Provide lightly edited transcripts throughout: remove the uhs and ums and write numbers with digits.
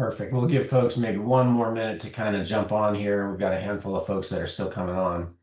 Perfect. We'll give folks maybe one more minute to kind of jump on here. We've got a handful of folks that are still coming on.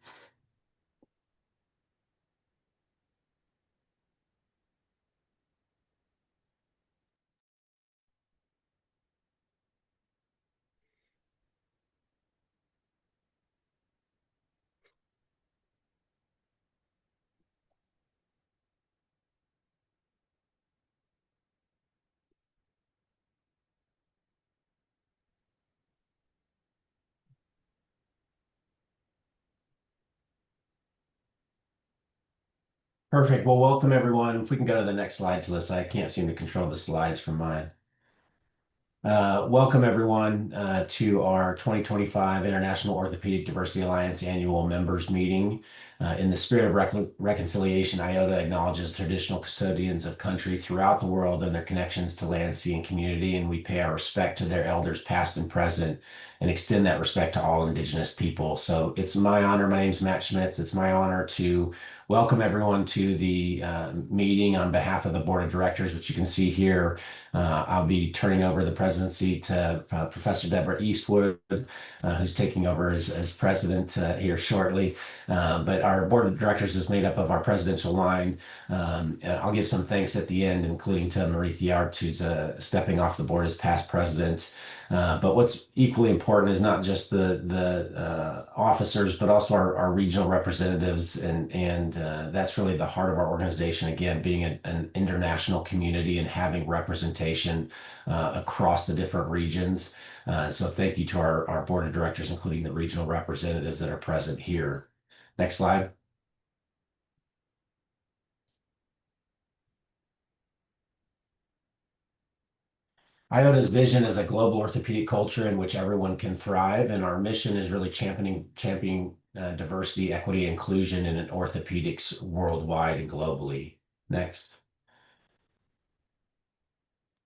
Perfect. Well, welcome everyone. If we can go to the next slide, Talissa. I can't seem to control the slides from mine. Welcome everyone to our 2025 International Orthopedic Diversity Alliance Annual Members Meeting. In the spirit of reconciliation, IODA acknowledges traditional custodians of country throughout the world and their connections to land, sea, and community, and we pay our respect to their elders past and present and extend that respect to all Indigenous people. So it's my honor. My name is Matt Schmitz. It's my honor to welcome everyone to the meeting on behalf of the Board of Directors, which you can see here. I'll be turning over the presidency to Professor Deborah Eastwood, who's taking over as president here shortly. But our board of directors is made up of our presidential line. I'll give some thanks at the end, including to Marie Thiart, who's stepping off the board as past president. But what's equally important is not just the officers, but also our regional representatives, and that's really the heart of our organization. Again, being an international community and having representation across the different regions. So thank you to our board of directors, including the regional representatives that are present here. Next slide. IODA's vision is a global orthopedic culture in which everyone can thrive, and our mission is really championing diversity, equity, inclusion in orthopedics worldwide and globally. Next.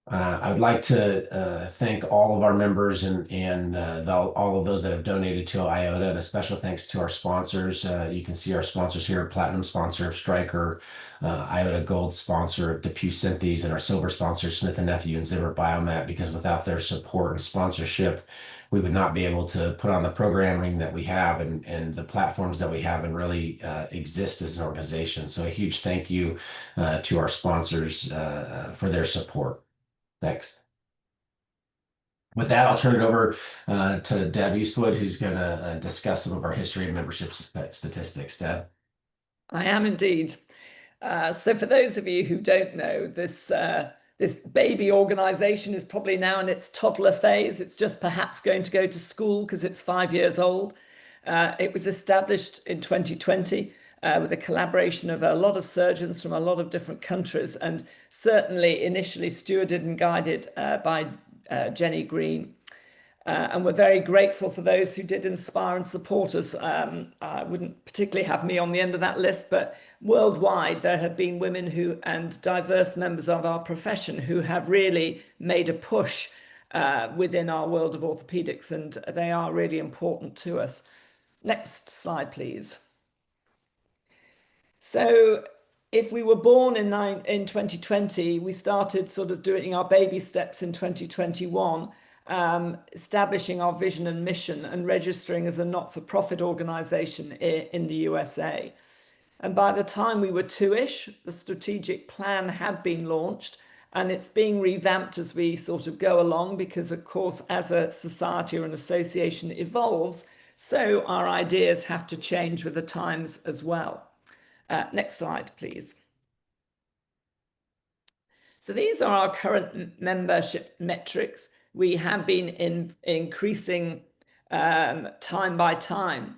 I would like to thank all of our members and all of those that have donated to IODA, and a special thanks to our sponsors. You can see our sponsors here: Platinum sponsor of Stryker, IODA Gold sponsor of DePuy Synthes, and our silver sponsors Smith & Nephew and Zimmer Biomet, because without their support and sponsorship, we would not be able to put on the programming that we have and the platforms that we have and really exist as an organization. So a huge thank you to our sponsors for their support. Next. With that, I'll turn it over to Deb Eastwood, who's going to discuss some of our history and membership statistics. Deb? I am indeed. So for those of you who don't know, this baby organization is probably now in its toddler phase. It's just perhaps going to go to school because it's 5 years old. It was established in 2020 with a collaboration of a lot of surgeons from a lot of different countries, and certainly initially stewarded and guided by Jenny Green. And we're very grateful for those who did inspire and support us. I wouldn't particularly have me on the end of that list, but worldwide there have been women and diverse members of our profession who have really made a push within our world of orthopedics, and they are really important to us. Next slide, please. So if we were born in 2020, we started sort of doing our baby steps in 2021, establishing our vision and mission and registering as a not-for-profit organization in the USA. And by the time we were two-ish, the strategic plan had been launched, and it's being revamped as we sort of go along because, of course, as a society or an association evolves, so our ideas have to change with the times as well. Next slide, please. So these are our current membership metrics. We have been increasing time by time.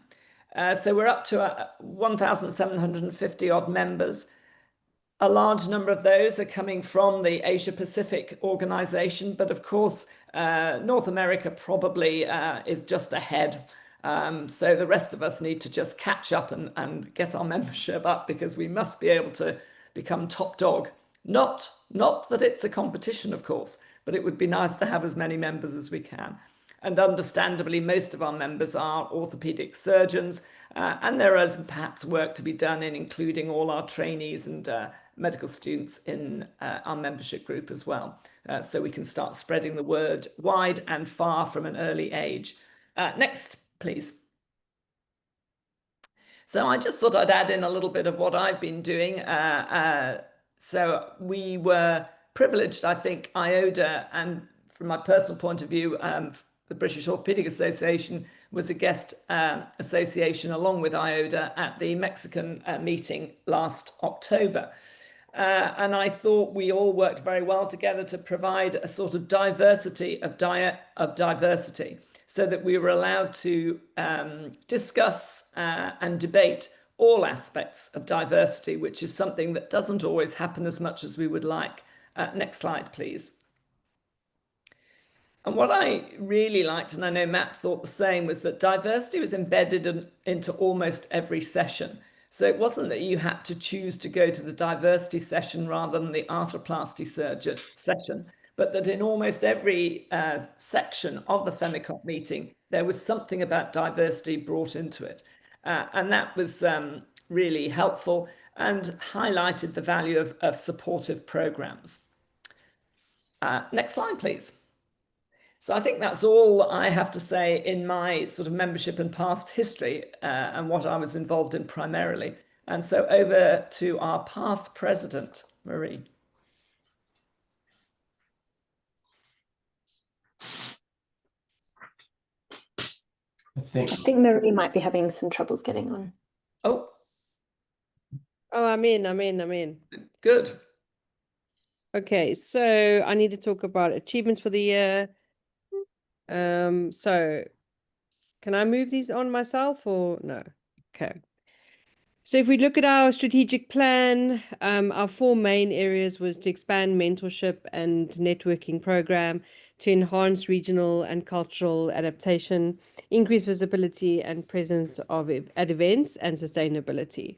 So we're up to 1,750 odd members. A large number of those are coming from the Asia Pacific organization, but of course, North America probably is just ahead. So the rest of us need to just catch up and get our membership up, because we must be able to become top dog. Not that it's a competition, of course, but it would be nice to have as many members as we can. And understandably, most of our members are orthopedic surgeons, and there is perhaps work to be done in including all our trainees and medical students in our membership group as well, so we can start spreading the word wide and far from an early age. Next, please. So I just thought I'd add in a little bit of what I've been doing. So we were privileged, I think, IODA, and from my personal point of view, the British Orthopaedic Association was a guest association along with IODA at the Mexican meeting last October. And I thought we all worked very well together to provide a sort of diversity of diversity, so that we were allowed to discuss and debate all aspects of diversity, which is something that doesn't always happen as much as we would like. Next slide, please. And what I really liked, and I know Matt thought the same, was that diversity was embedded into almost every session. So it wasn't that you had to choose to go to the diversity session rather than the arthroplasty surgeon session, but that in almost every section of the FEMICOP meeting, there was something about diversity brought into it. And that was really helpful and highlighted the value of supportive programs. Next slide, please. So I think that's all I have to say in my sort of membership and past history and what I was involved in primarily. And so over to our past president, Marie. I think Marie might be having some troubles getting on. Oh, I'm in. good. Okay, so I need to talk about achievements for the year. So can I move these on myself or no? Okay. So if we look at our strategic plan, our four main areas was to expand mentorship and networking program, to enhance regional and cultural adaptation, increase visibility and presence at events, and sustainability.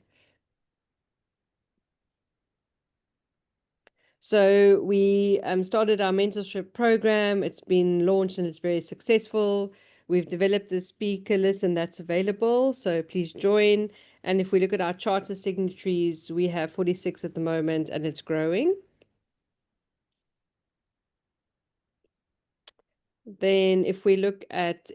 So we started our mentorship program. It's been launched and it's very successful. We've developed a speaker list and that's available, so please join. And if we look at our charter signatories, we have 46 at the moment and it's growing. Then if we look at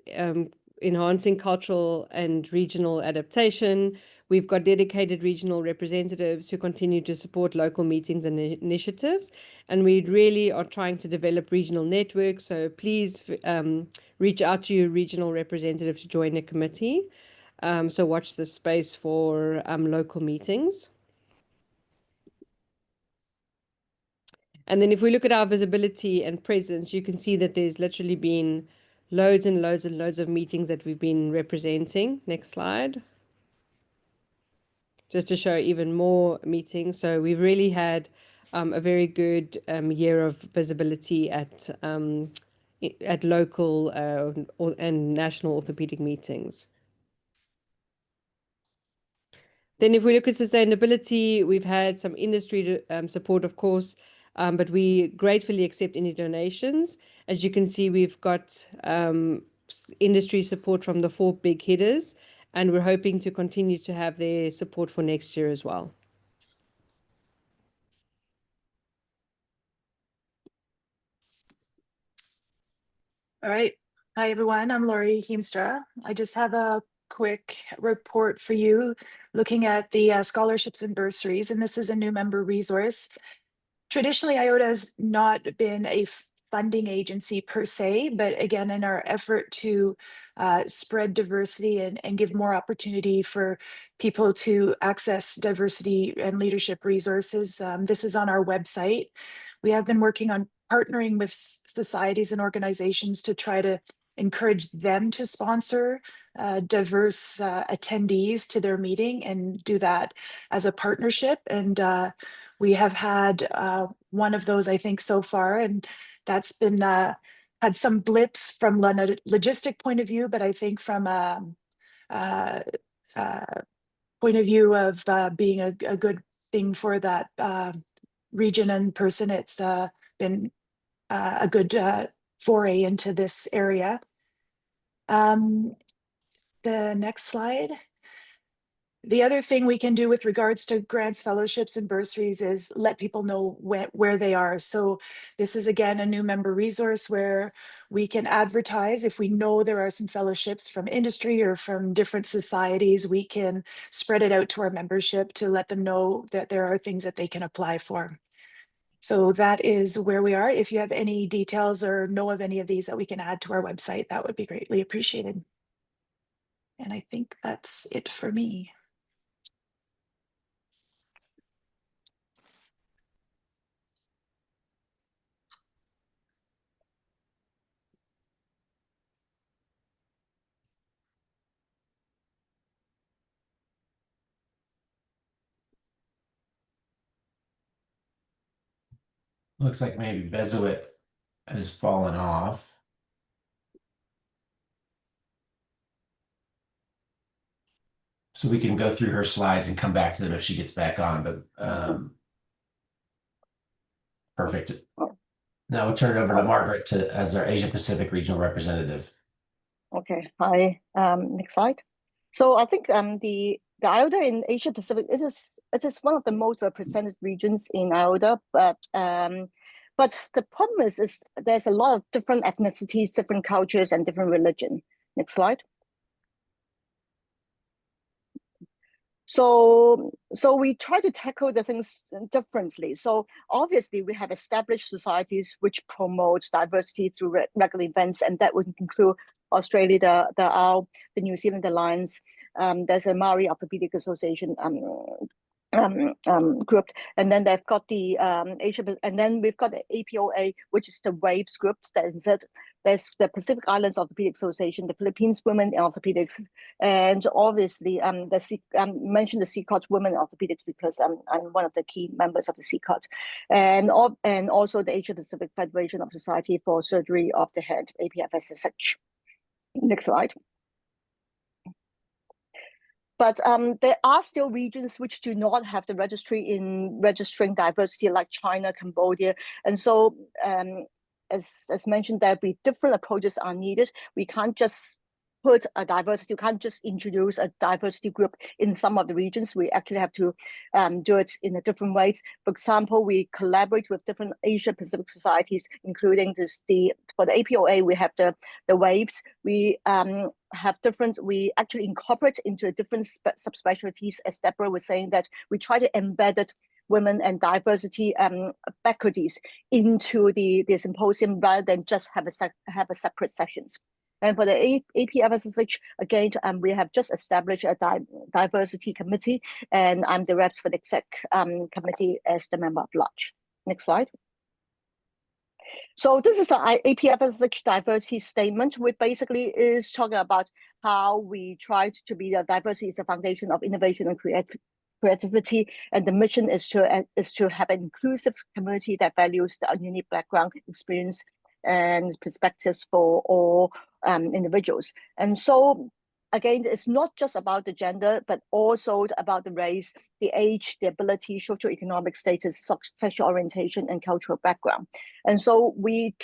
enhancing cultural and regional adaptation, we've got dedicated regional representatives who continue to support local meetings and initiatives. And we really are trying to develop regional networks. So please reach out to your regional representative to join a committee. So watch this space for local meetings. And then if we look at our visibility and presence, you can see that there's literally been loads and loads and loads of meetings that we've been representing. Next slide. Just to show even more meetings. So we've really had a very good year of visibility at local and national orthopedic meetings. Then if we look at sustainability, we've had some industry support, of course, but we gratefully accept any donations. As you can see, we've got industry support from the four big hitters, and we're hoping to continue to have their support for next year as well. All right. Hi, everyone. I'm Lori Heemstra. I just have a quick report for you looking at the scholarships and bursaries, and this is a new member resource. Traditionally, IODA has not been a funding agency per se, but again, in our effort to spread diversity and give more opportunity for people to access diversity and leadership resources, this is on our website. We have been working on partnering with societies and organizations to try to encourage them to sponsor diverse attendees to their meeting and do that as a partnership. And we have had one of those, I think, so far, and that's been had some blips from a logistic point of view, but I think from a point of view of being a good thing for that region and person, it's been a good foray into this area. The next slide. The other thing we can do with regards to grants, fellowships, and bursaries is let people know where they are. So this is, again, a new member resource where we can advertise. If we know there are some fellowships from industry or from different societies, we can spread it out to our membership to let them know that there are things that they can apply for. So that is where we are. If you have any details or know of any of these that we can add to our website, that would be greatly appreciated. And I think that's it for me. Looks like maybe Bezuit has fallen off. So we can go through her slides and come back to them if she gets back on, but perfect. Now we'll turn it over to Margaret as our Asia Pacific Regional Representative. Okay, hi, next slide. So I think the IODA in Asia Pacific it is one of the most represented regions in IODA, but the problem is there's a lot of different ethnicities, different cultures, and different religion. Next slide. So we try to tackle the things differently. So obviously we have established societies which promote diversity through regular events, and that would include Australia, the AO, the New Zealand Alliance. There's a Maori Orthopedic Association group, and then they've got the Asia, and then we've got the APOA, which is the WAVES group. There's the Pacific Islands Orthopedic Association, the Philippines Women in Orthopedics, and obviously mentioned the CCOT Women in Orthopedics because I'm one of the key members of the CCOT, and also the Asia Pacific Federation of Society for Surgery of the Head, APFSSH. Next slide. But there are still regions which do not have the registry in registering diversity, like China, Cambodia. And so, as mentioned, there'll be different approaches are needed. We can't just put a diversity, you can't just introduce a diversity group in some of the regions. We actually have to do it in a different ways. For example, we collaborate with different Asia Pacific societies, including for the APOA, we have the WAVES. We we actually incorporate into different subspecialties, as Deborah was saying, that we try to embed it women and diversity faculties into the symposium rather than just have a separate sessions. And for the APFSSH, again, we have just established a diversity committee, and I'm the reps for the exec committee as the member of large. Next slide. So this is our APFSSH diversity statement, which basically is talking about how we tried to be the diversity is the foundation of innovation and creativity, and the mission is to have an inclusive community that values the unique background, experience, and perspectives for all individuals. And so again, it's not just about the gender, but also about the race, the age, the ability, socioeconomic status, sexual orientation, and cultural background. And so we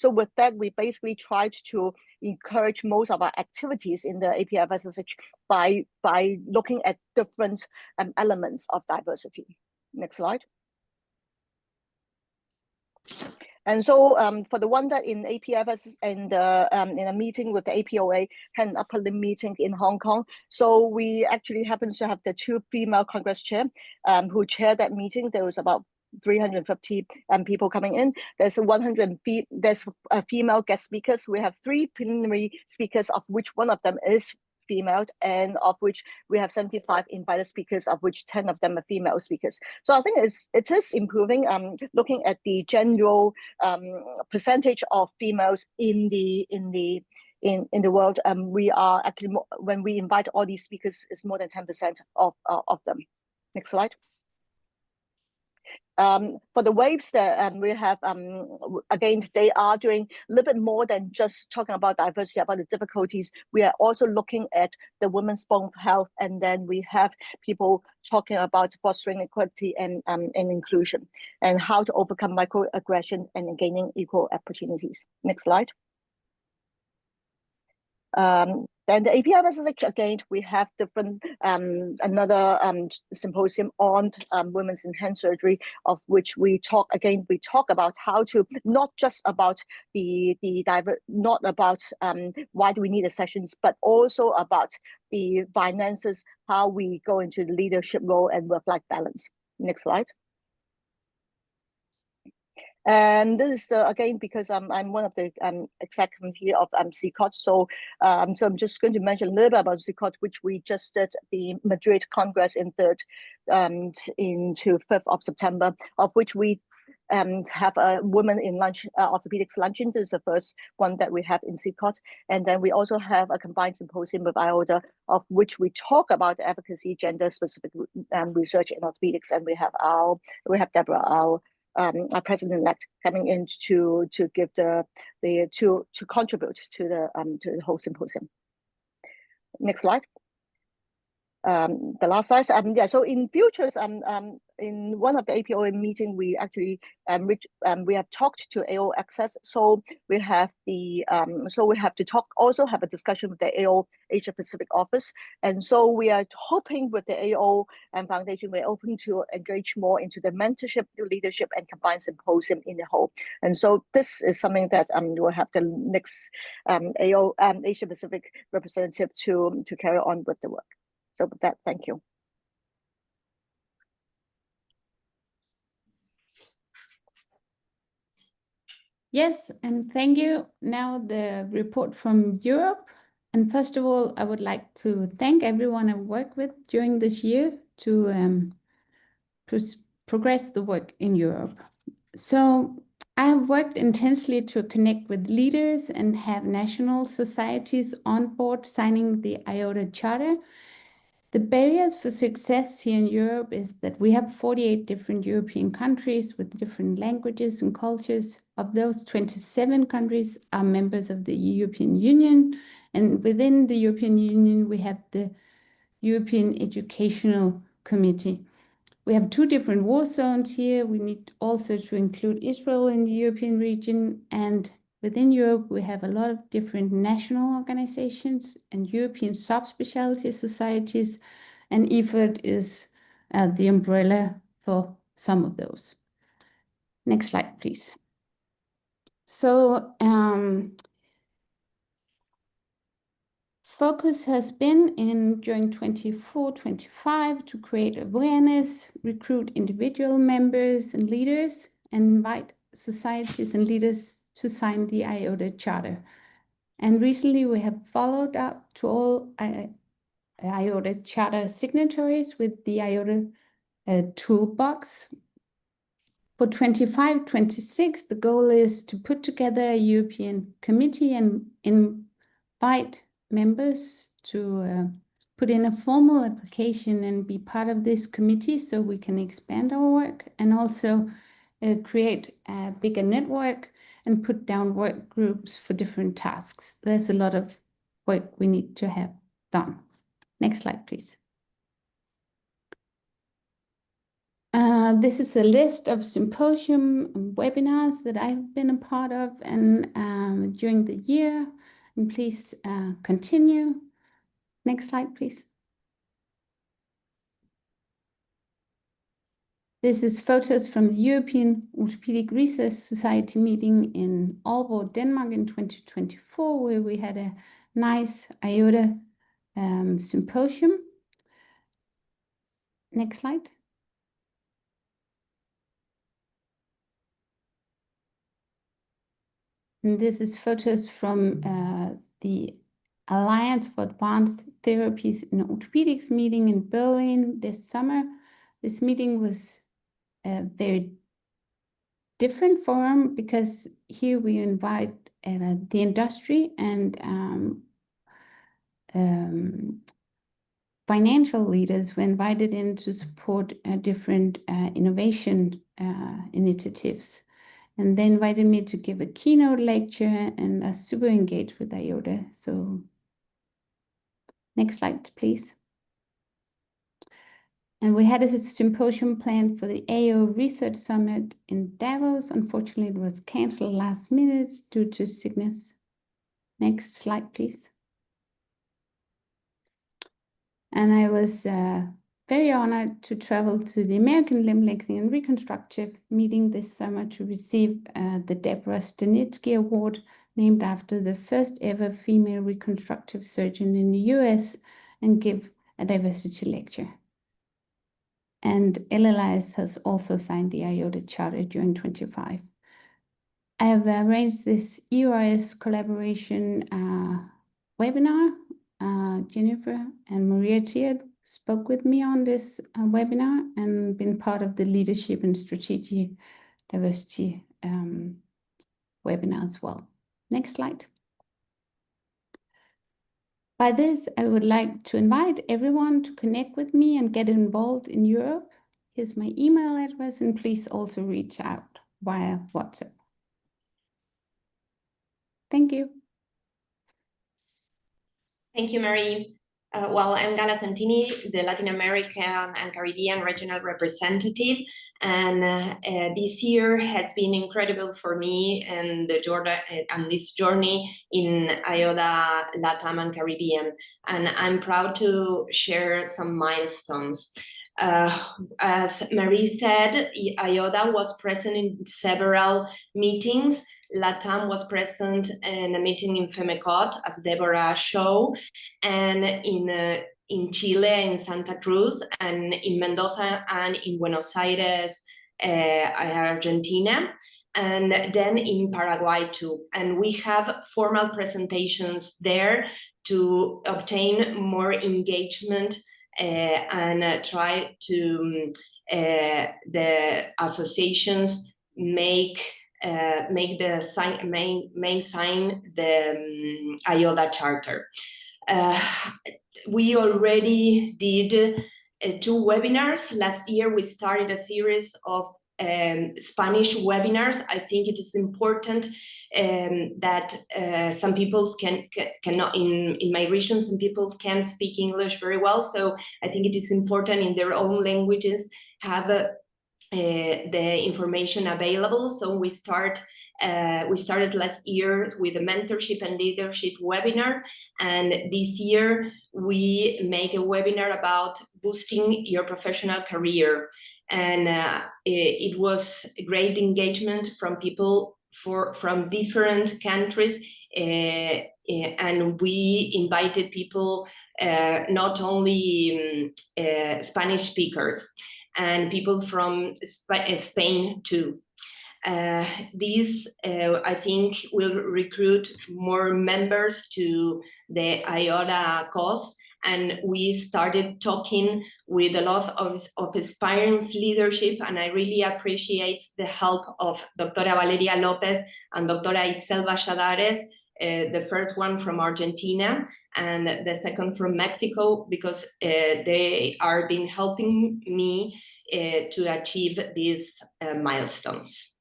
with that, we basically tried to encourage most of our activities in the APFSSH by looking at different elements of diversity. Next slide. And so for the one that in APFS and in a meeting with the APOA and upper limb meeting in Hong Kong, so we actually happen to have the two female Congress chair who chaired that meeting. There was about 350 people coming in. There's there's a female guest speakers. We have 3 preliminary speakers, of which one of them is female, and of which we have 75 invited speakers, of which 10 of them are female speakers. So I think it is improving. Looking at the general percentage of females in the world, we are actually when we invite all these speakers, it's more than 10% of them. Next slide. For the waves that we have, again, they are doing a little bit more than just talking about diversity, about the difficulties. We are also looking at the women's bone health, and then we have people talking about fostering equality and inclusion, and how to overcome microaggression and gaining equal opportunities. Next slide. Then the APMSSH, again, we have different another symposium on women's in hand surgery, of which we talk about how to not just about not about why do we need the sessions, but also about the finances, how we go into the leadership role and work-life balance. Next slide. And this is again because I'm one of the exec committee of CCOT, so I'm just going to mention a little bit about CCOT, which we just did the Madrid Congress in 3rd into 5th of September, of which we have a women in orthopedics luncheon. This is the first one that we have in CCOT, and then we also have a combined symposium with IODA, of which we talk about advocacy, gender-specific research in orthopedics, and we have Deborah, our president-elect, coming in to give to contribute to the whole symposium. Next slide. The last slide. Yeah. So in futures, in one of the APOA meeting, we actually we have talked to AO Access. So we have the also have a discussion with the AO Asia Pacific office, and so we are hoping with the AO and Foundation, we're open to engage more into the mentorship, leadership, and combined symposium in the whole. And so this is something that we'll have the next AO Asia Pacific representative to carry on with the work. So with that, thank you. Yes, and thank you. Now the report from Europe. And first of all, I would like to thank everyone I worked with during this year to progress the work in Europe. So I have worked intensely to connect with leaders and have national societies on board signing the IODA Charter. The barriers for success here in Europe is that we have 48 different European countries with different languages and cultures. Of those, 27 countries are members of the European Union. And within the European Union, we have the European Educational Committee. We have 2 different war zones here. We need also to include Israel in the European region. And within Europe, we have a lot of different national organizations and European subspecialty societies, and IFED is the umbrella for some of those. Next slide, please. So focus has been during 24-25 to create awareness, recruit individual members and leaders, and invite societies and leaders to sign the IODA Charter. And recently we have followed up to all IODA Charter signatories with the IODA toolbox. For 25-26, the goal is to put together a European committee and invite members to put in a formal application and be part of this committee so we can expand our work and also create a bigger network and put down work groups for different tasks. There's a lot of work we need to have done. Next slide, please. This is a list of symposium and webinars that I've been a part of and during the year. And please continue. Next slide, please. This is photos from the European Orthopedic Research Society meeting in Aalborg, Denmark in 2024, where we had a nice IODA symposium. Next slide. And this is photos from the Alliance for Advanced Therapies in Orthopedics meeting in Berlin this summer. This meeting was a very different forum because here we invite the industry and financial leaders were invited in to support different innovation initiatives. And they invited me to give a keynote lecture and are super engaged with IODA. So next slide, please. And we had a symposium planned for the AO Research Summit in Davos. Unfortunately, it was canceled last minute due to sickness. Next slide, please. And I was very honored to travel to the American Limb Lengthening and Reconstructive meeting this summer to receive the Deborah Stanitsky Award, named after the first ever female reconstructive surgeon in the US, and give a diversity lecture. And LLIS has also signed the IODA Charter during 25. I have arranged this EORS collaboration webinar. Jennifer and Maria Tiad spoke with me on this webinar and been part of the Leadership and Strategic Diversity webinar as well. Next slide. By this, I would like to invite everyone to connect with me and get involved in Europe. Here's my email address, and please also reach out via WhatsApp. Thank you. Thank you, Mary. Well, I'm Gala Santini, the Latin American and Caribbean regional representative, and this year has been incredible for me and this journey in IODA Latam and Caribbean, and I'm proud to share some milestones. As Marie said, IODA was present in several meetings. Latam was present in a meeting in Femecot, as Deborah showed, and in Chile, in Santa Cruz, and in Mendoza, and in Buenos Aires, Argentina, and then in Paraguay too. And we have formal presentations there to obtain more engagement and try to the associations make the main sign the IODA Charter. We already did 2 webinars. Last year, we started a series of Spanish webinars. I think it is important that some people cannot, in my region, some people can't speak English very well. So I think it is important in their own languages have the information available. So we started last year with a mentorship and leadership webinar, and this year we make a webinar about boosting your professional career, and it was great engagement from people from different countries, and we invited people, not only Spanish speakers, and people from Spain too. This, I think, will recruit more members to the IODA cause, and we started talking with a lot of experienced leadership, and I really appreciate the help of Doctora Valeria Lopez and Doctora Itzel Valladares, the first one from Argentina and the second from Mexico, because they are been helping me to achieve these milestones.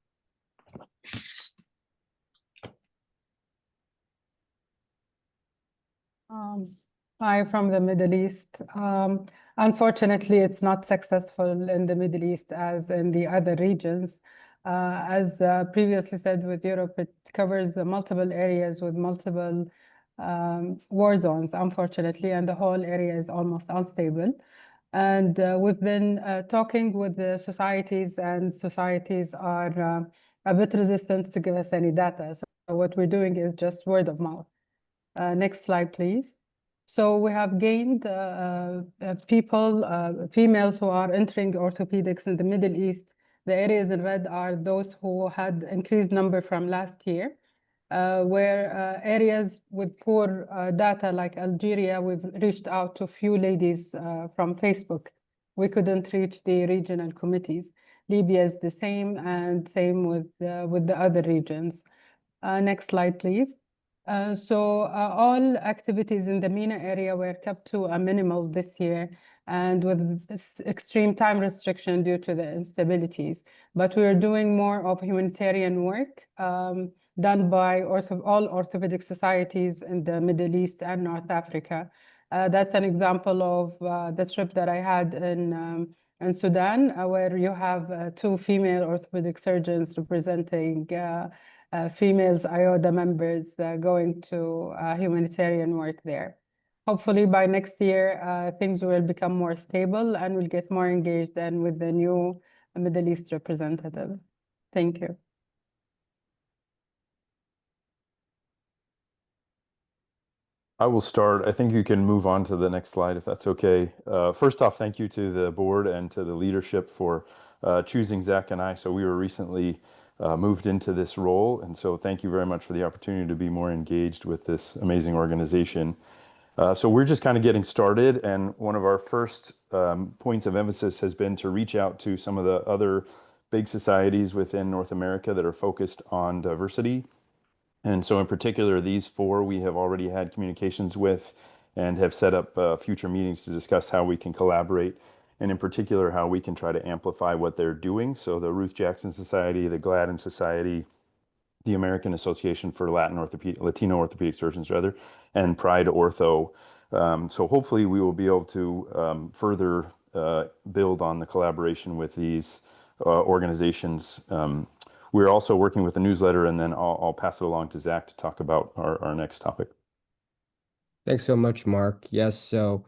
Hi, from the Middle East. Unfortunately, it's not successful in the Middle East as in the other regions. As previously said, with Europe, it covers multiple areas with multiple war zones, unfortunately, and the whole area is almost unstable. And we've been talking with the societies, and societies are a bit resistant to give us any data. So what we're doing is just word of mouth. Next slide, please. So we have gained females who are entering orthopedics in the Middle East. The areas in red are those who had increased number from last year. Where areas with poor data like Algeria, we've reached out to a few ladies from Facebook. We couldn't reach the regional committees. Libya is the same, and same with the other regions. Next slide, please. So all activities in the MENA area were kept to a minimal this year, and with extreme time restriction due to the instabilities. But we are doing more of humanitarian work done by all orthopedic societies in the Middle East and North Africa. That's an example of the trip that I had in Sudan, where you have 2 female orthopedic surgeons representing females IODA members going to humanitarian work there. hopefully by next year, things will become more stable and we'll get more engaged and with the new Middle East representative. Thank you. I will start. I think you can move on to the next slide if that's okay. First off, thank you to the board and to the leadership for choosing Zach and I. So we were recently moved into this role. And so thank you very much for the opportunity to be more engaged with this amazing organization. So we're just kind of getting started. And one of our first points of emphasis has been to reach out to some of the other big societies within North America that are focused on diversity. And so in particular, these four we have already had communications with and have set up future meetings to discuss how we can collaborate, and in particular, how we can try to amplify what they're doing. So the Ruth Jackson Society, the Gladden Society, the American Association for Latino Orthopedic Surgeons, rather, and Pride Ortho. So hopefully we will be able to further build on the collaboration with these organizations. We're also working with a newsletter, and then I'll pass it along to Zach to talk about our next topic. Thanks so much, Mark. Yes, so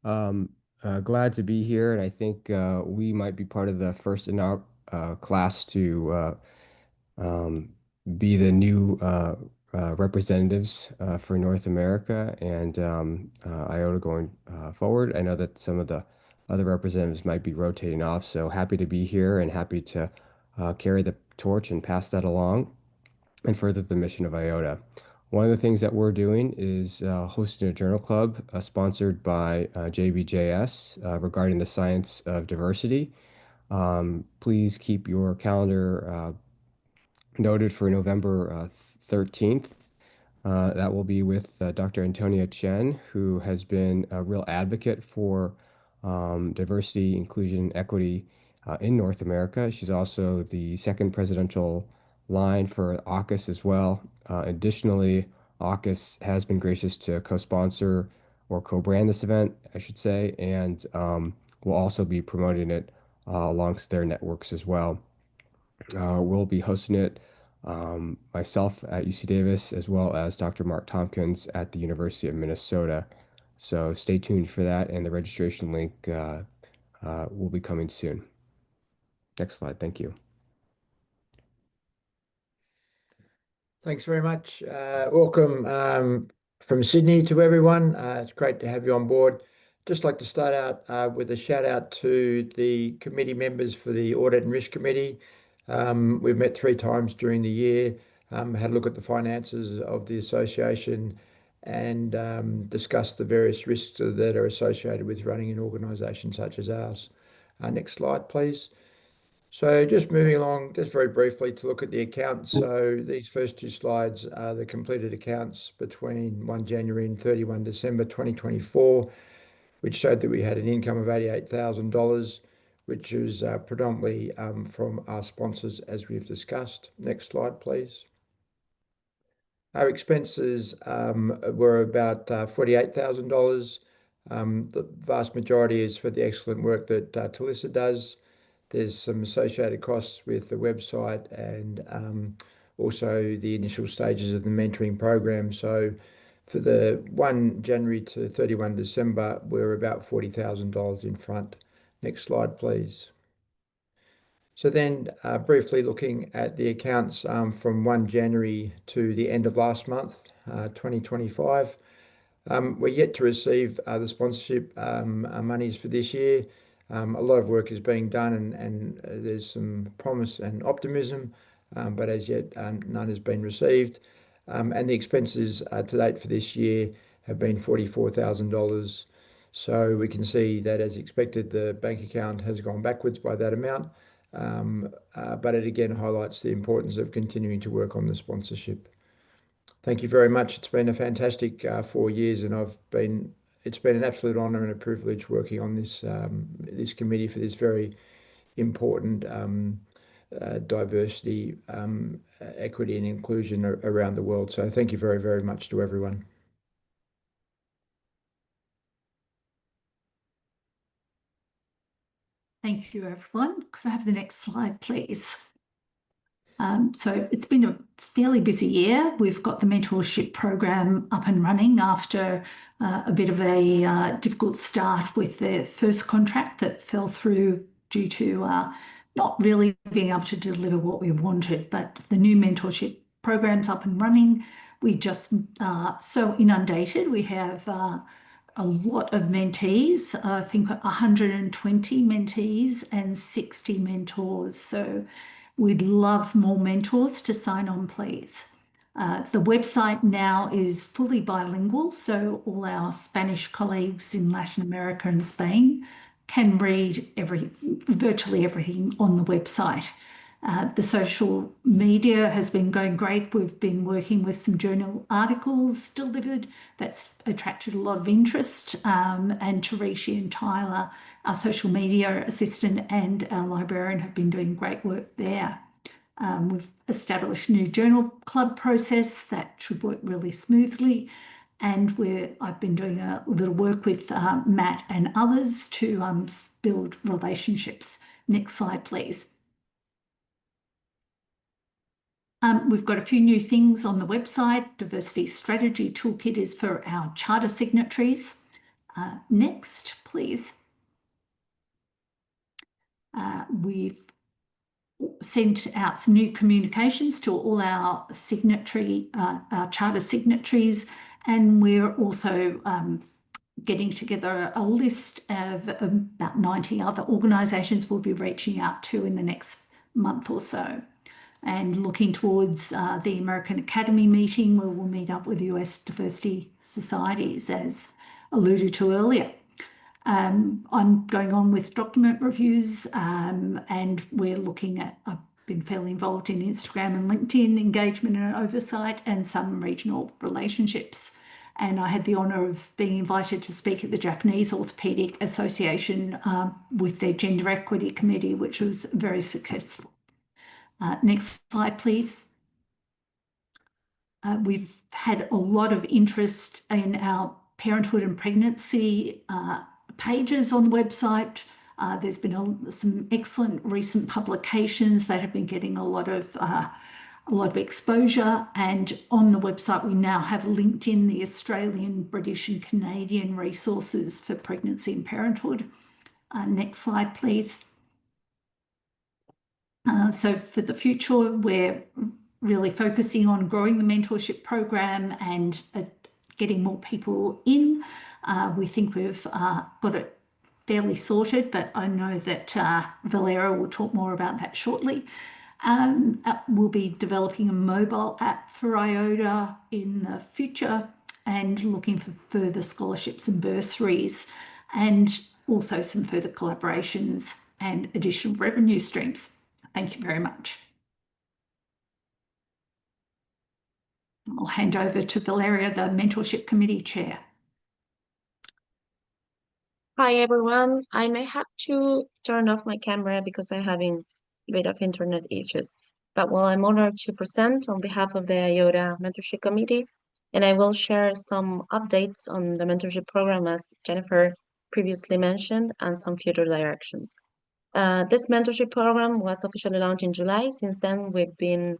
glad to be here, and I think we might be part of the first class to be the new representatives for North America and IODA going forward. I know that some of the other representatives might be rotating off, so happy to be here and happy to carry the torch and pass that along and further the mission of IODA. One of the things that we're doing is hosting a journal club sponsored by JBJS regarding the science of diversity. Please keep your calendar noted for November 13th. That will be with Dr. Antonia Chen, who has been a real advocate for diversity, inclusion, and equity in North America. She's also the second presidential line for AUKUS as well. Additionally, AUKUS has been gracious to co-sponsor or co-brand this event, I should say, and will also be promoting it alongside their networks as well. We'll be hosting it myself at UC Davis, as well as Dr. Mark Tompkins at the University of Minnesota. So stay tuned for that, and the registration link will be coming soon. Next slide, thank you. Thanks very much. Welcome from Sydney to everyone. It's great to have you on board. Just like to start out with a shout out to the committee members for the Audit and Risk Committee. We've met 3 times during the year, had a look at the finances of the association and discussed the various risks that are associated with running an organisation such as ours. Next slide, please. So just moving along, just very briefly to look at the accounts. So these first 2 slides are the completed accounts between 1 January and 31 December 2024, which showed that we had an income of $88,000, which is predominantly from our sponsors, as we've discussed. Next slide, please. Our expenses were about $48,000. The vast majority is for the excellent work that Talissa does. There's some associated costs with the website and also the initial stages of the mentoring program. So for the 1 January to 31 December, we're about $40,000 in front. Next slide, please. So then briefly looking at the accounts from 1 January to the end of last month, 2025. We're yet to receive the sponsorship monies for this year. A lot of work is being done and there's some promise and optimism, but as yet none has been received. And the expenses to date for this year have been $44,000. So we can see that as expected, the bank account has gone backwards by that amount. But it again highlights the importance of continuing to work on the sponsorship. Thank you very much. It's been a fantastic 4 years, and it's been an absolute honor and a privilege working on this this committee for this very important diversity, equity, and inclusion around the world. So thank you very, very much to everyone. Thank you, everyone. Could I have the next slide, please? So it's been a fairly busy year. We've got the mentorship program up and running after a bit of a difficult start with the first contract that fell through due to not really being able to deliver what we wanted. But the new mentorship program's up and running. We just so inundated. We have a lot of mentees, I think 120 mentees and 60 mentors. So we'd love more mentors to sign on, please. The website now is fully bilingual, so all our Spanish colleagues in Latin America and Spain can read virtually everything on the website. The social media has been going great. We've been working with some journal articles delivered. That's attracted a lot of interest. And Teresia and Tyler, our social media assistant and our librarian, have been doing great work there. We've established a new journal club process that should work really smoothly. And I've been doing a little work with Matt and others to build relationships. Next slide, please. We've got a few new things on the website. Diversity Strategy Toolkit is for our charter signatories. Next, please. We've sent out some new communications to all our our charter signatories, and we're also getting together a list of about 90 other organisations we'll be reaching out to in the next month or so. And looking towards the American Academy meeting, where we'll meet up with US diversity societies, as alluded to earlier. I'm going on with document reviews, and we're looking at, I've been fairly involved in Instagram and LinkedIn engagement and oversight, and some regional relationships. And I had the honour of being invited to speak at the Japanese Orthopaedic Association with their Gender Equity Committee, which was very successful. Next slide, please. We've had a lot of interest in our parenthood and pregnancy pages on the website. There's been some excellent recent publications that have been getting a lot of exposure. And on the website, we now have linked in the Australian, British, and Canadian resources for pregnancy and parenthood. Next slide, please. So for the future, we're really focusing on growing the mentorship program and getting more people in. We think we've got it fairly sorted, but I know that Valeria will talk more about that shortly. We'll be developing a mobile app for IODA in the future and looking for further scholarships and bursaries, and also some further collaborations and additional revenue streams. Thank you very much. I'll hand over to Valeria, the Mentorship Committee Chair. Hi, everyone. I may have to turn off my camera because I'm having a bit of internet issues. But well, I'm honored to present on behalf of the IODA Mentorship Committee, and I will share some updates on the mentorship program, as Jennifer previously mentioned, and some future directions. This mentorship program was officially launched in July. Since then, we've been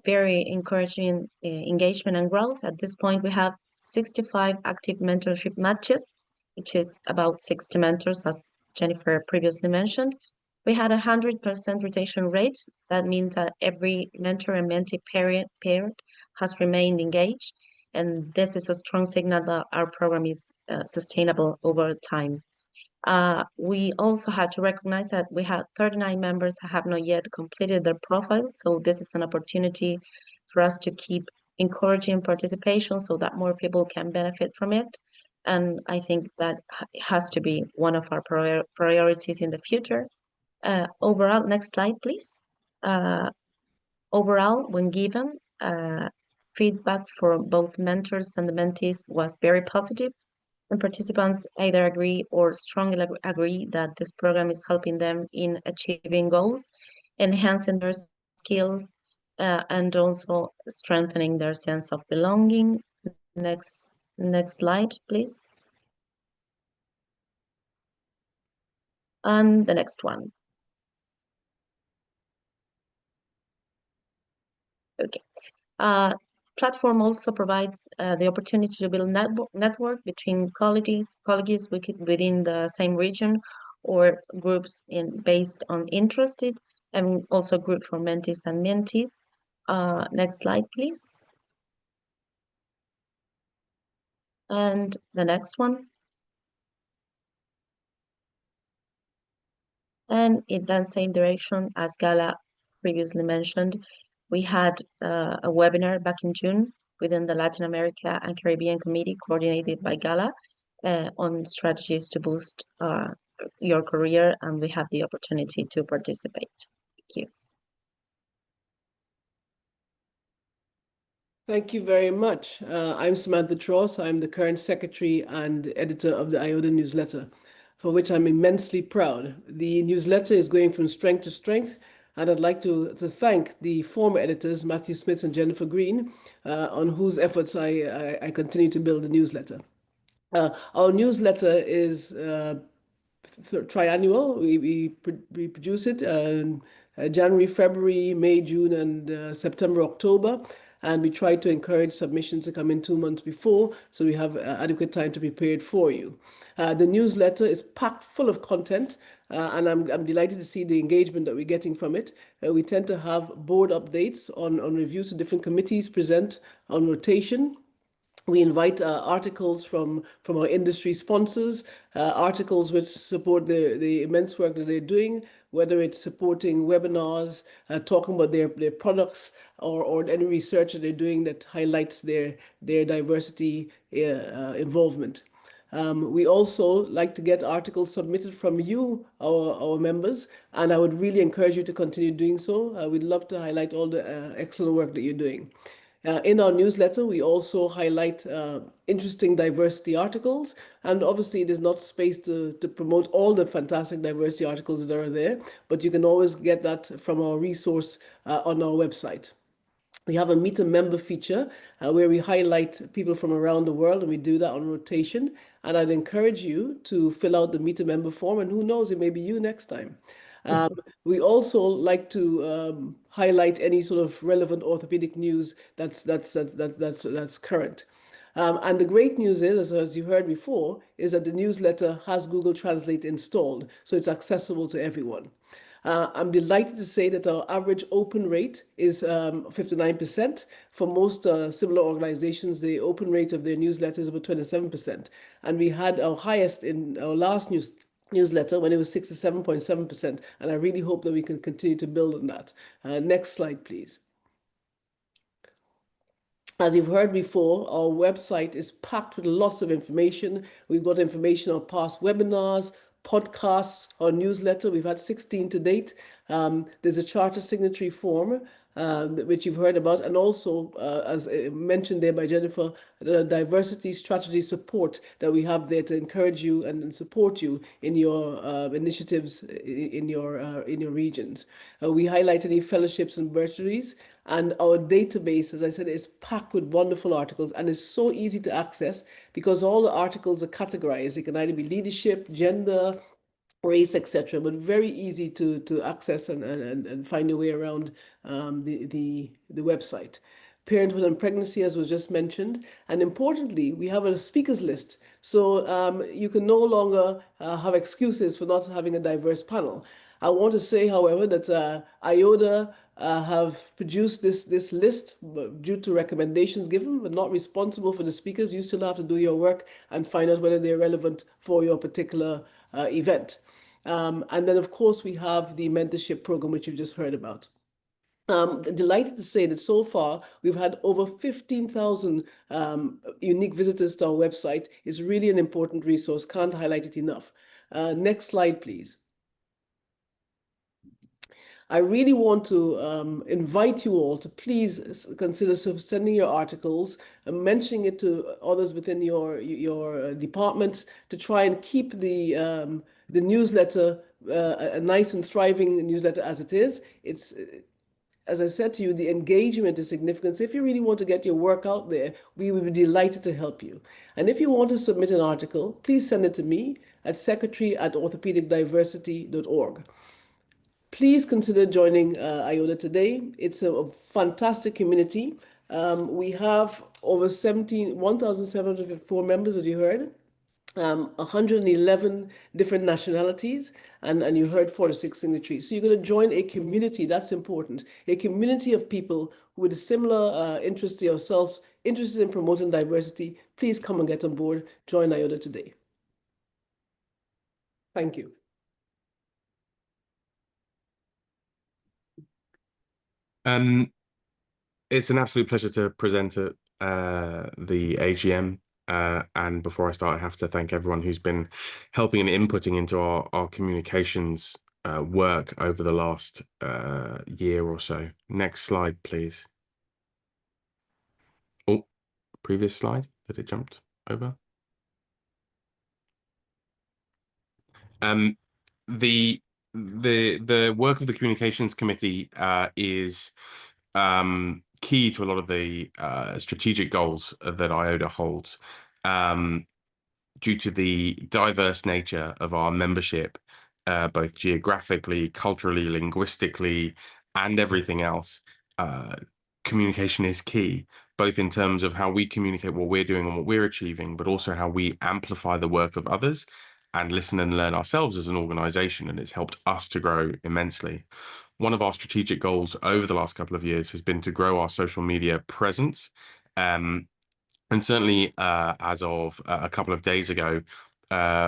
very encouraging engagement and growth. At this point, we have 65 active mentorship matches, which is about 60 mentors, as Jennifer previously mentioned. We had 100% retention rate. That means that every mentor and mentee parent has remained engaged. And this is a strong signal that our program is sustainable over time. We also had to recognize that we had 39 members that have not yet completed their profiles. So this is an opportunity for us to keep encouraging participation so that more people can benefit from it. And I think that has to be one of our priorities in the future. Overall, next slide, please. Overall, when given, feedback from both mentors and the mentees was very positive. And participants either agree or strongly agree that this program is helping them in achieving goals, enhancing their skills, and also strengthening their sense of belonging. Next slide, please. And the next one. Okay. Platform also provides the opportunity to build network between colleagues within the same region or groups based on interested, and also group for mentees and mentees. Next slide, please. And the next one. And in that same direction, as Gala previously mentioned, we had a webinar back in June within the Latin America and Caribbean Committee coordinated by Gala on strategies to boost your career, and we have the opportunity to participate. Thank you. Thank you very much. I'm Samantha Tross. I'm the current secretary and editor of the IODA newsletter, for which I'm immensely proud. The newsletter is going from strength to strength, and I'd like to thank the former editors, Matthew Schmitz and Jennifer Green, on whose efforts I continue to build the newsletter. Our newsletter is triannual. We produce it January, February, May, June, and September, October. And we try to encourage submissions to come in 2 months before, so we have adequate time to prepare it for you. The newsletter is packed full of content, and I'm delighted to see the engagement that we're getting from it. We tend to have board updates on reviews to different committees present on rotation. We invite articles from our industry sponsors, articles which support the immense work that they're doing, whether it's supporting webinars, talking about their products, or any research that they're doing that highlights their diversity involvement. We also like to get articles submitted from you, our members, and I would really encourage you to continue doing so. We'd love to highlight all the excellent work that you're doing. In our newsletter, we also highlight interesting diversity articles, and obviously there's not space to promote all the fantastic diversity articles that are there, but you can always get that from our resource on our website. We have a Meet a Member feature where we highlight people from around the world, and we do that on rotation. And I'd encourage you to fill out the Meet a Member form, and who knows, it may be you next time. We also like to highlight any sort of relevant orthopedic news that's current. And the great news is, as you heard before, is that the newsletter has Google Translate installed, so it's accessible to everyone. I'm delighted to say that our average open rate is 59%. For most similar organizations, the open rate of their newsletter is about 27%. And we had our highest in our last newsletter when it was 67.7%. And I really hope that we can continue to build on that. Next slide, please. As you've heard before, our website is packed with lots of information. We've got information on past webinars, podcasts, our newsletter. We've had 16 to date. There's a charter signatory form, which you've heard about, and also, as mentioned there by Jennifer, the diversity strategy support that we have there to encourage you and support you in your initiatives in your regions. We highlight any fellowships and bursaries, and our database, as I said, is packed with wonderful articles, and it's so easy to access because all the articles are categorized. It can either be leadership, gender, race, etc., but very easy to access and find your way around the website. Parenthood and pregnancy, as was just mentioned, and importantly, we have a speakers list, so you can no longer have excuses for not having a diverse panel. I want to say, however, that IODA have produced this list due to recommendations given, but not responsible for the speakers. You still have to do your work and find out whether they're relevant for your particular event. And then, of course, we have the mentorship program, which you've just heard about. Delighted to say that so far we've had over 15,000 unique visitors to our website. It's really an important resource. Can't highlight it enough. Next slide, please. I really want to invite you all to please consider sending your articles and mentioning it to others within your departments to try and keep the newsletter a nice and thriving newsletter as it is. It's, as I said to you, the engagement is significant. So if you really want to get your work out there, we would be delighted to help you. And if you want to submit an article, please send it to me at secretary@orthopedicdiversity.org. please consider joining IODA today. It's a fantastic community. We have over 1,704 members, as you heard. 111 different nationalities, and you heard 46 signatories. So you're going to join a community, that's important, a community of people with a similar interest to yourselves, interested in promoting diversity. Please come and get on board. Join IODA today. Thank you. It's an absolute pleasure to present at the AGM. And before I start, I have to thank everyone who's been helping and inputting into our communications work over the last year or so. Next slide, please. Oh, previous slide that it jumped over. The work of the Communications Committee is key to a lot of the strategic goals that IODA holds. Due to the diverse nature of our membership, both geographically, culturally, linguistically, and everything else, communication is key, both in terms of how we communicate what we're doing and what we're achieving, but also how we amplify the work of others and listen and learn ourselves as an organization. And it's helped us to grow immensely. One of our strategic goals over the last couple of years has been to grow our social media presence. And certainly as of a couple of days ago,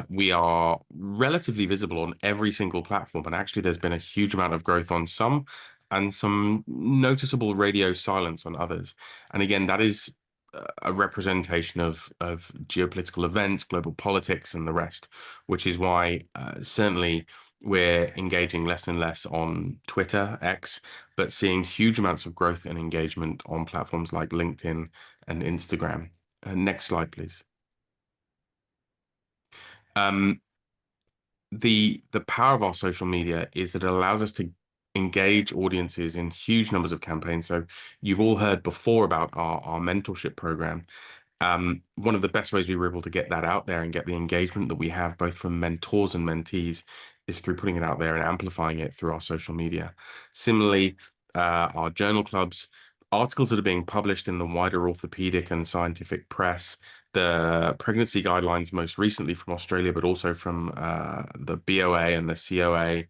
we are relatively visible on every single platform. And actually, there's been a huge amount of growth on some and some noticeable radio silence on others. And again, that is a representation of geopolitical events, global politics, and the rest, which is why certainly we're engaging less and less on Twitter, X, but seeing huge amounts of growth and engagement on platforms like LinkedIn and Instagram. Next slide, please. The power of our social media is that it allows us to engage audiences in huge numbers of campaigns. So you've all heard before about our mentorship program. One of the best ways we were able to get that out there and get the engagement that we have both from mentors and mentees is through putting it out there and amplifying it through our social media. Similarly, our journal clubs, articles that are being published in the wider orthopedic and scientific press, the pregnancy guidelines most recently from Australia, but also from the BOA and the COA,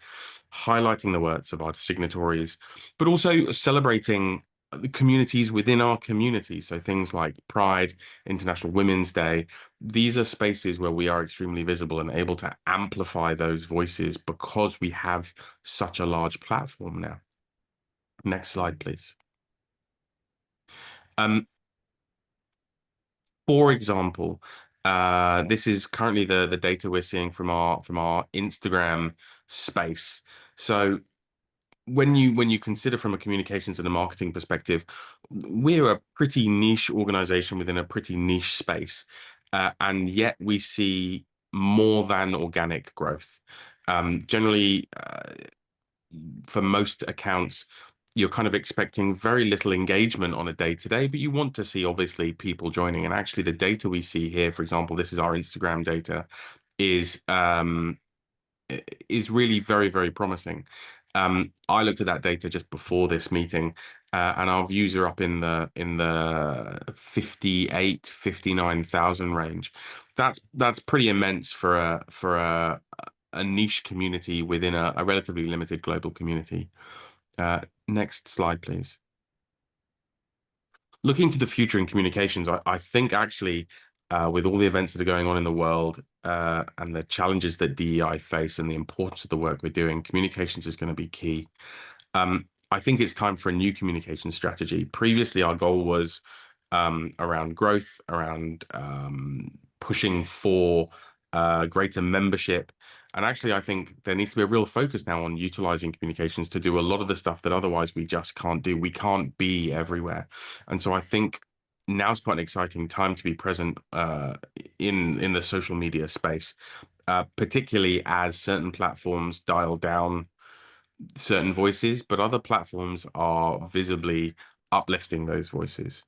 highlighting the works of our signatories, but also celebrating the communities within our community. So things like Pride, International Women's Day, these are spaces where we are extremely visible and able to amplify those voices because we have such a large platform now. Next slide, please. For example, this is currently the data we're seeing from our Instagram space. So when you consider from a communications and a marketing perspective, we're a pretty niche organization within a pretty niche space, and yet we see more than organic growth. Generally, for most accounts, you're kind of expecting very little engagement on a day-to-day, but you want to see obviously people joining. And actually the data we see here, for example, this is our Instagram data, is really very, very promising. I looked at that data just before this meeting, and our views are up in the 58, 59,000 range. That's pretty immense for a niche community within a relatively limited global community. Next slide, please. Looking to the future in communications, I think actually with all the events that are going on in the world and the challenges that DEI face and the importance of the work we're doing, communications is going to be key. I think it's time for a new communication strategy. Previously, our goal was around growth, around pushing for greater membership. And actually, I think there needs to be a real focus now on utilizing communications to do a lot of the stuff that otherwise we just can't do. We can't be everywhere. And so I think now's quite an exciting time to be present in the social media space, particularly as certain platforms dial down certain voices, but other platforms are visibly uplifting those voices.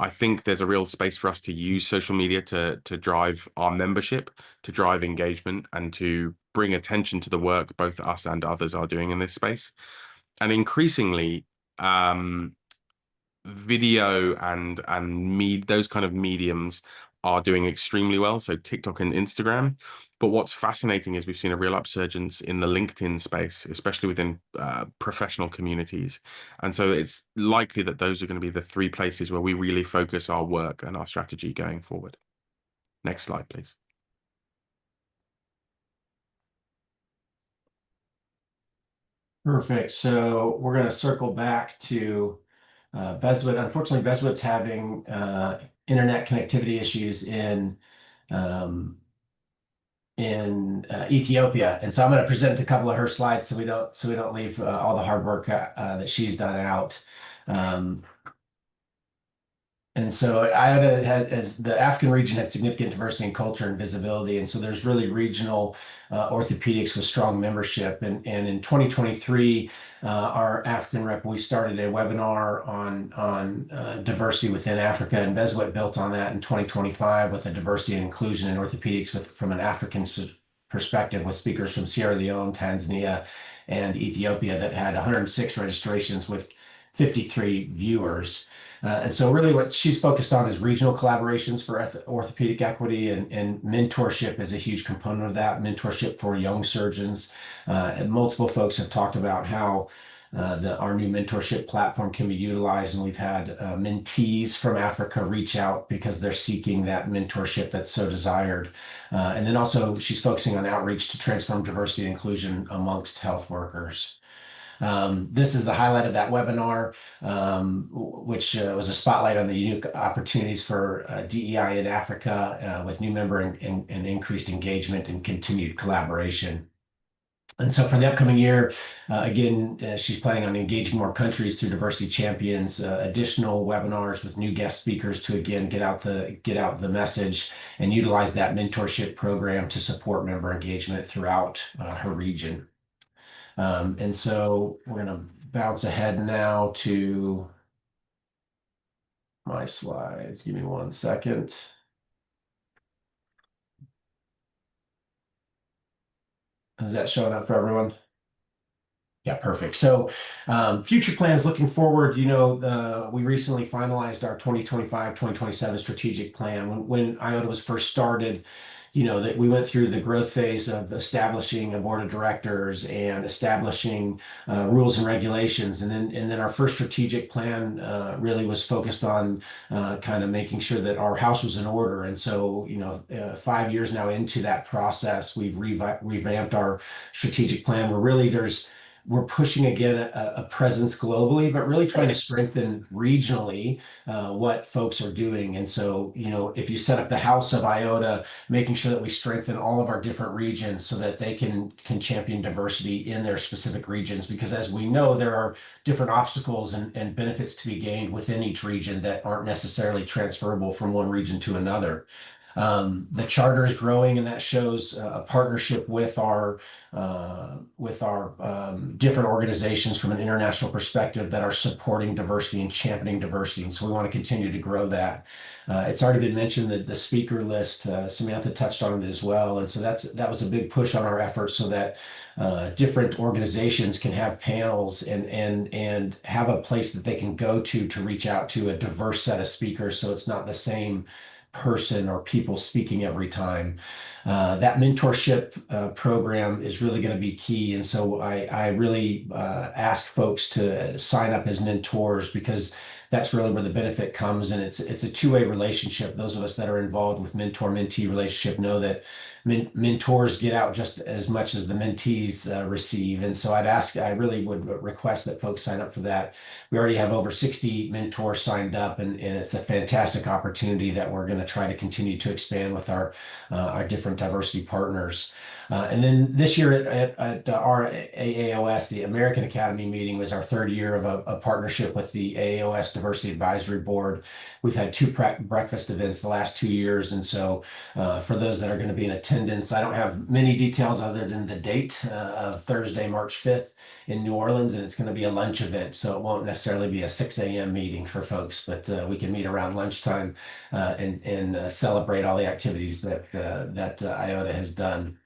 I think there's a real space for us to use social media to drive our membership, to drive engagement, and to bring attention to the work both us and others are doing in this space. And increasingly, video and those kind of mediums are doing extremely well, so TikTok and Instagram. But what's fascinating is we've seen a real upsurgence in the LinkedIn space, especially within professional communities. And so it's likely that those are going to be the three places where we really focus our work and our strategy going forward. Next slide, please. Perfect. So we're going to circle back to Bezwit. Unfortunately, Bezwit's having internet connectivity issues in Ethiopia, and so I'm going to present a couple of her slides so we don't leave all the hard work that she's done out. And so IODA as the African region has significant diversity in culture and visibility. And so there's really regional orthopedics with strong membership. And in 2023, our African rep, we started a webinar on diversity within Africa, and Bezwit built on that in 2025 with a diversity and inclusion in orthopedics from an African perspective, with speakers from Sierra Leone, Tanzania, and Ethiopia that had 106 registrations with 53 viewers. And so really what she's focused on is regional collaborations for orthopedic equity, and mentorship is a huge component of that, mentorship for young surgeons. And multiple folks have talked about how our new mentorship platform can be utilized, and we've had mentees from Africa reach out because they're seeking that mentorship that's so desired. And then also she's focusing on outreach to transform diversity and inclusion amongst health workers. This is the highlight of that webinar, which was a spotlight on the unique opportunities for DEI in Africa with new member and increased engagement and continued collaboration. And so for the upcoming year, again, she's planning on engaging more countries through diversity champions, additional webinars with new guest speakers to again get out the message and utilize that mentorship program to support member engagement throughout her region. And so we're going to bounce ahead now to my slides. Give me 1 second. Is that showing up for everyone? Yeah, perfect. So future plans looking forward, we recently finalized our 2025-2027 strategic plan. When IODA was first started, that we went through the growth phase of establishing a board of directors and establishing rules and regulations. And then our first strategic plan really was focused on kind of making sure that our house was in order. And so, 5 years now into that process, we've revamped our strategic plan. We're pushing again a presence globally, but really trying to strengthen regionally what folks are doing. And so, if you set up the house of IODA, making sure that we strengthen all of our different regions so that they can champion diversity in their specific regions, because as we know, there are different obstacles and benefits to be gained within each region that aren't necessarily transferable from one region to another. The charter is growing, and that shows a partnership with our different organizations from an international perspective that are supporting diversity and championing diversity. And so we want to continue to grow that. It's already been mentioned that the speaker list, Samantha touched on it as well. And so that was a big push on our efforts so that different organizations can have panels and have a place that they can go to reach out to a diverse set of speakers. So it's not the same person or people speaking every time. That mentorship program is really going to be key. And so I really ask folks to sign up as mentors, because that's really where the benefit comes. And it's a two-way relationship. Those of us that are involved with mentor-mentee relationship know that mentors get out just as much as the mentees receive. And so I really would request that folks sign up for that. We already have over 60 mentors signed up, and it's a fantastic opportunity that we're going to try to continue to expand with our different diversity partners. And then this year at our AAOS, the American Academy meeting, was our third year of a partnership with the AAOS Diversity Advisory Board. We've had 2 breakfast events the last 2 years. And so for those that are going to be in attendance, I don't have many details other than the date of Thursday, March 5th in New Orleans, and it's going to be a lunch event. So it won't necessarily be a 6 a.m. meeting for folks, but we can meet around lunchtime and celebrate all the activities that IODA has done.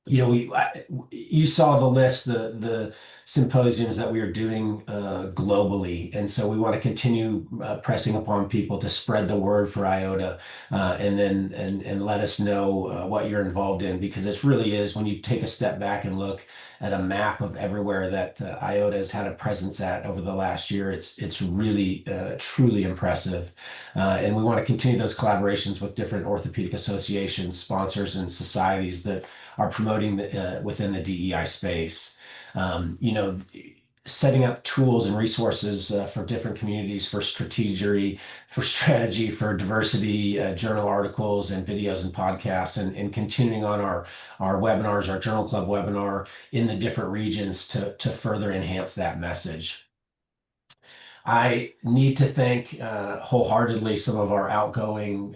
you saw the list, the symposiums that we are doing globally, and so we want to continue pressing upon people to spread the word for IODA, and let us know what you're involved in, because it really is, when you take a step back and look at a map of everywhere that IODA has had a presence at over the last year, it's really truly impressive, and we want to continue those collaborations with different orthopedic associations, sponsors, and societies that are promoting within the DEI space. Setting up tools and resources for different communities for strategy, for diversity, journal articles and videos and podcasts, and continuing on our webinars, our Journal Club webinar in the different regions to further enhance that message. I need to thank wholeheartedly some of our outgoing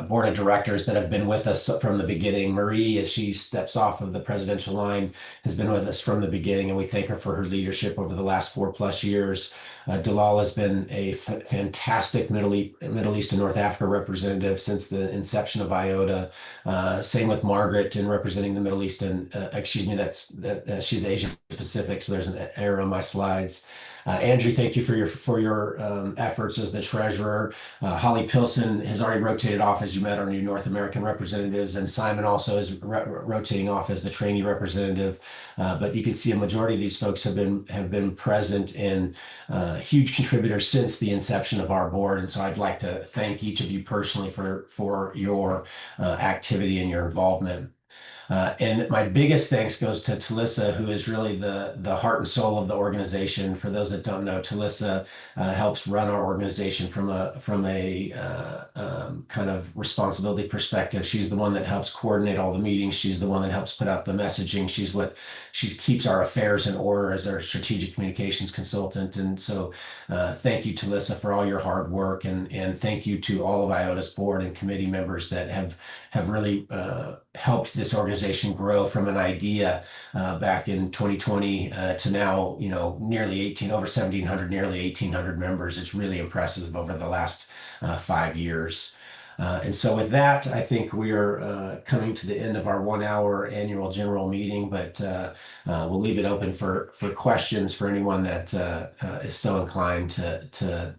board of directors that have been with us from the beginning. Marie, as she steps off of the presidential line, has been with us from the beginning, and we thank her for her leadership over the last 4+ years. Dalal has been a fantastic Middle East and North Africa representative since the inception of IODA. Same with Margaret in representing the Middle East and, she's Asia Pacific, so there's an error on my slides. Andrew, thank you for your efforts as the treasurer. Holly Pilson has already rotated off, as you met, our new North American representatives, and Simon also is rotating off as the trainee representative. But you can see a majority of these folks have been present and huge contributors since the inception of our board. And so I'd like to thank each of you personally for your activity and your involvement. And my biggest thanks goes to Talissa, who is really the heart and soul of the organization. For those that don't know, Talissa helps run our organization from a kind of responsibility perspective. She's the one that helps coordinate all the meetings. She's the one that helps put out the messaging. She keeps our affairs in order as our strategic communications consultant. And so thank you, Talissa, for all your hard work, and thank you to all of IODA's board and committee members that have really helped this organization grow from an idea back in 2020 to now, nearly over 1,700, nearly 1,800 members. It's really impressive over the last 5 years. And so with that, I think we are coming to the end of our 1-hour annual general meeting, but we'll leave it open for questions for anyone that is so inclined to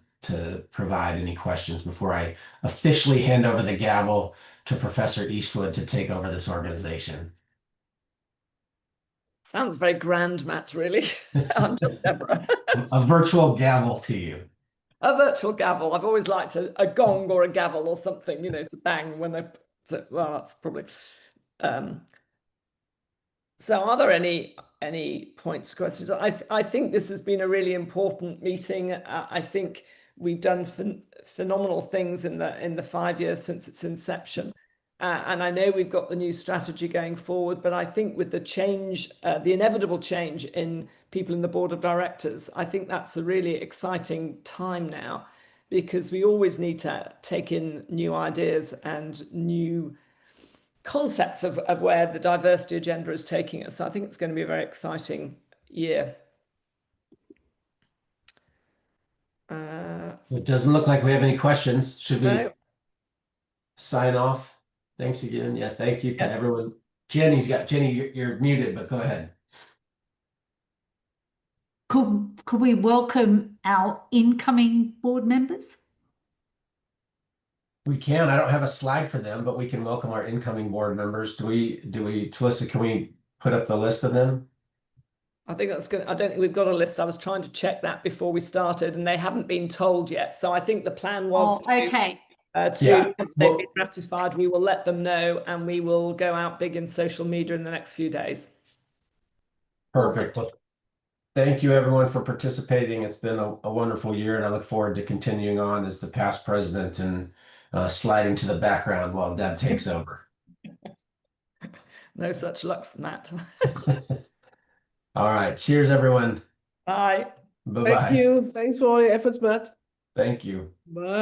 provide any questions before I officially hand over the gavel to Professor Eastwood to take over this organization. Sounds very grand, Matt, really. I'm just Deborah. A virtual gavel to you. A virtual gavel. I've always liked a gong or a gavel or something, to bang when they... well, that's probably... So are there any points, questions? I think this has been a really important meeting. I think we've done phenomenal things in the 5 years since its inception. And I know we've got the new strategy going forward, but I think with the change, the inevitable change in people in the board of directors, I think that's a really exciting time now, because we always need to take in new ideas and new concepts of where the diversity agenda is taking us. So I think it's going to be a very exciting year. It doesn't look like we have any questions. Should we No. sign off? Thanks again. Yeah, thank you to Yes. everyone. Jenny, you're muted, but go ahead. Could we welcome our incoming board members? We can. I don't have a slide for them, but we can welcome our incoming board members. Talissa, can we put up the list of them? I think that's good. I don't think we've got a list. I was trying to check that before we started, and they haven't been told yet. So I think the plan was okay. Once they've been ratified, we will let them know, and we will go out big in social media in the next few days. Perfect. Well, thank you everyone for participating. It's been a wonderful year, and I look forward to continuing on as the past president and sliding to the background while Deb takes over. No such luck, Matt. All right. Cheers, everyone. Bye. Bye-bye. Thank you. Thanks for all your efforts, Matt. Thank you. Bye.